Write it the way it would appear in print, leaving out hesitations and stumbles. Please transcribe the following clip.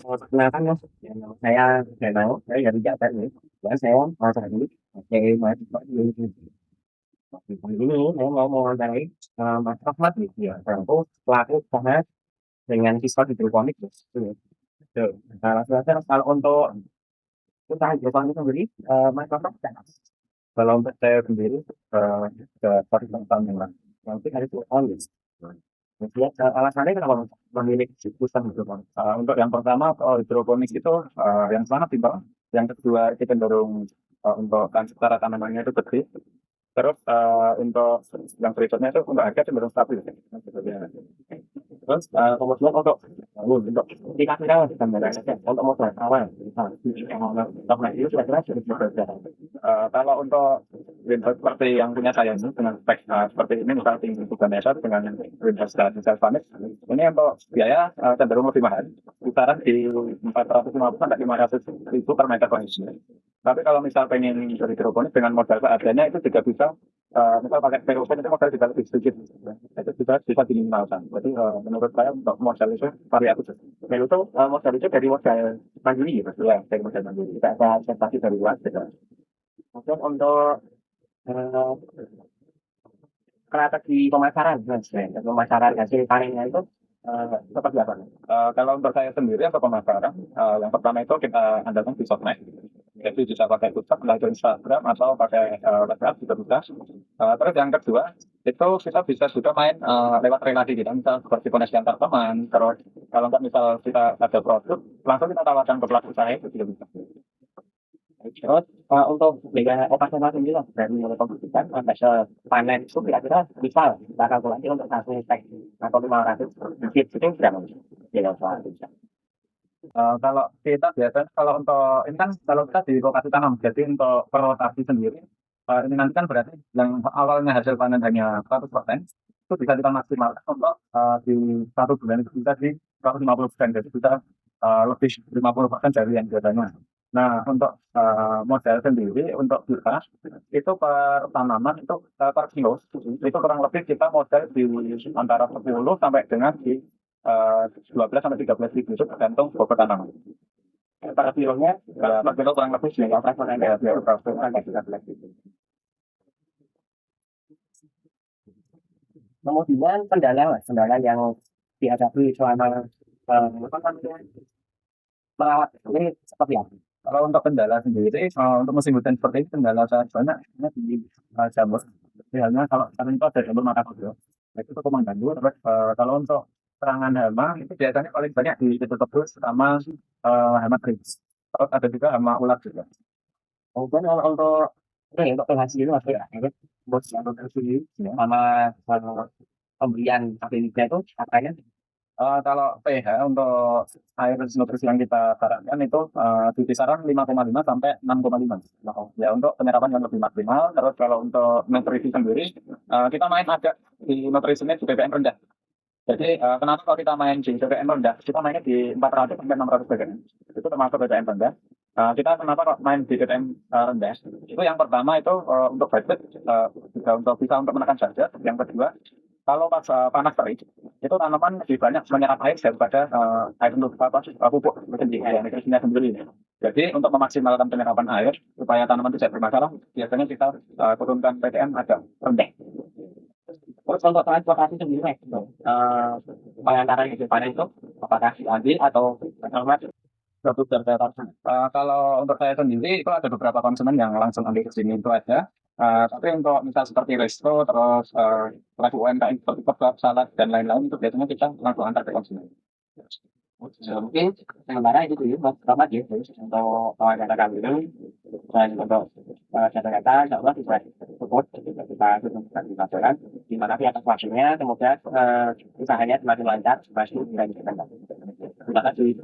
Perkenalkan Mas, ya, nama saya Danau, saya dari Jakarta nih. Dan saya ini oke mahasiswa di ini saya mau mewawancarai Mas Rahmat nih, ya, selaku pelaku usaha dengan siswa hidroponik. Tuh. Nah, langsung aja kalau untuk usaha hidroponik sendiri, Mas Rahmat kalau untuk saya sendiri ke 1 tahun yang lalu, nanti hari itu kemudian alasannya kenapa memilih jurusan hidroponik? Untuk yang pertama, hidroponik itu yang sangat simpel. Yang kedua, itu cenderung untuk secara tanamannya itu gede. Terus untuk yang berikutnya itu untuk harga cenderung stabil. Terus kemudian untuk kira-kira untuk modal awal, nah, itu kira-kira sudah berbeda. Kalau untuk Windows seperti yang punya saya ini dengan spek seperti ini misal tinggi 3 meter dengan Windows dan Windows Panet, ini untuk biaya cenderung lebih mahal, kisaran di 450 sampai 500 ribu per meter persegi. Tapi kalau misal pengen hidroponik dengan modal seadanya itu juga bisa, misal pakai POP itu modal juga lebih sedikit, itu bisa diminimalkan. Jadi menurut saya untuk modal itu variatif. Nah itu modal itu dari modal mandiri ya, Mas, ya, dari modal mandiri. Kita ada investasi dari luar. Gitu. Kemudian untuk eh, strategi pemasaran, Mas, ya, pemasaran hasil panennya itu seperti apa? Kalau untuk saya sendiri atau pemasaran, yang pertama itu kita andalkan di sosmed. Jadi bisa pakai WhatsApp, entah itu Instagram atau pakai WhatsApp juga bisa. Terus yang kedua itu kita bisa juga main lewat relasi kita, misal seperti koneksi antar teman. Terus kalau nggak misal kita ada produk, langsung kita tawarkan ke pelaku usaha itu juga bisa. Terus untuk biaya operasional sendiri Mas, dari mulai pembibitan sampai ke panen itu kira-kira bisa kita kalkulasi untuk satu hektar atau 500 bibit itu berapa Mas? Biaya usaha bisa. Kalau kita biasanya kalau untuk ini kan kalau kita di lokasi tanam, jadi untuk per rotasi sendiri ini nanti kan berarti yang awalnya hasil panen hanya 100% itu bisa kita maksimalkan untuk di 1 bulan itu bisa di 150%, jadi bisa lebih 50% dari yang biasanya. Nah, untuk modal sendiri untuk kita itu per tanaman itu per kilo itu kurang lebih kita modal di antara 10 sampai dengan di 12 sampai 13 ribu itu tergantung bobot tanaman. Per kilonya per kilo kurang lebih 9 ya, biar sampai 13 ribu. Kemudian kendala, Mas, kendala yang dihadapi selama apa namanya, merawat ini seperti apa? Kalau untuk kendala sendiri, untuk musim hujan seperti ini kendala sangat banyak karena di jamur. Misalnya kalau sekarang itu ada jamur mata kodok, nah itu cukup mengganggu. Terus kalau untuk serangan hama itu biasanya paling banyak di situ terus sama hama kering. Terus ada juga hama ulat juga. Kemudian kalau untuk ini untuk pH itu masih ya, ini bos yang sendiri sama pemberian aplikasinya itu katanya kalau pH untuk air nutrisi yang kita sarankan itu di kisaran 5,5 sampai 6,5. Nah, ya untuk penyerapan yang lebih maksimal. Terus kalau untuk nutrisi sendiri, kita main agak di nutrisinya di ppm rendah. Jadi kenapa kalau kita main di ppm rendah? Kita mainnya di 400 sampai 600 ppm. Itu termasuk ppm rendah. Kita kenapa kok main di ppm rendah? Itu yang pertama itu untuk budget, juga untuk bisa untuk menekan budget. Yang kedua, kalau pas panas terik, itu tanaman lebih banyak menyerap air daripada air untuk pupuk sendiri, ya, nutrisinya sendiri. Jadi untuk memaksimalkan penyerapan air supaya tanaman tidak bermasalah, biasanya kita turunkan PTM agak rendah. Terus untuk transportasi sendiri, pengantaran hasil panen itu apakah diambil atau produk dari saya. Kalau untuk saya sendiri itu ada beberapa konsumen yang langsung ambil ke sini itu ada. Tapi untuk misal seperti resto, terus pelaku UMKM seperti kebab, salad dan lain-lain itu biasanya kita langsung antar ke konsumen. Mungkin sementara itu dulu Mas Rahmat ya untuk kata kami ini dan untuk kata-kata insya Allah bisa support kita lakukan di mana pihak atas waktunya semoga usahanya semakin lancar, semakin dan terima kasih.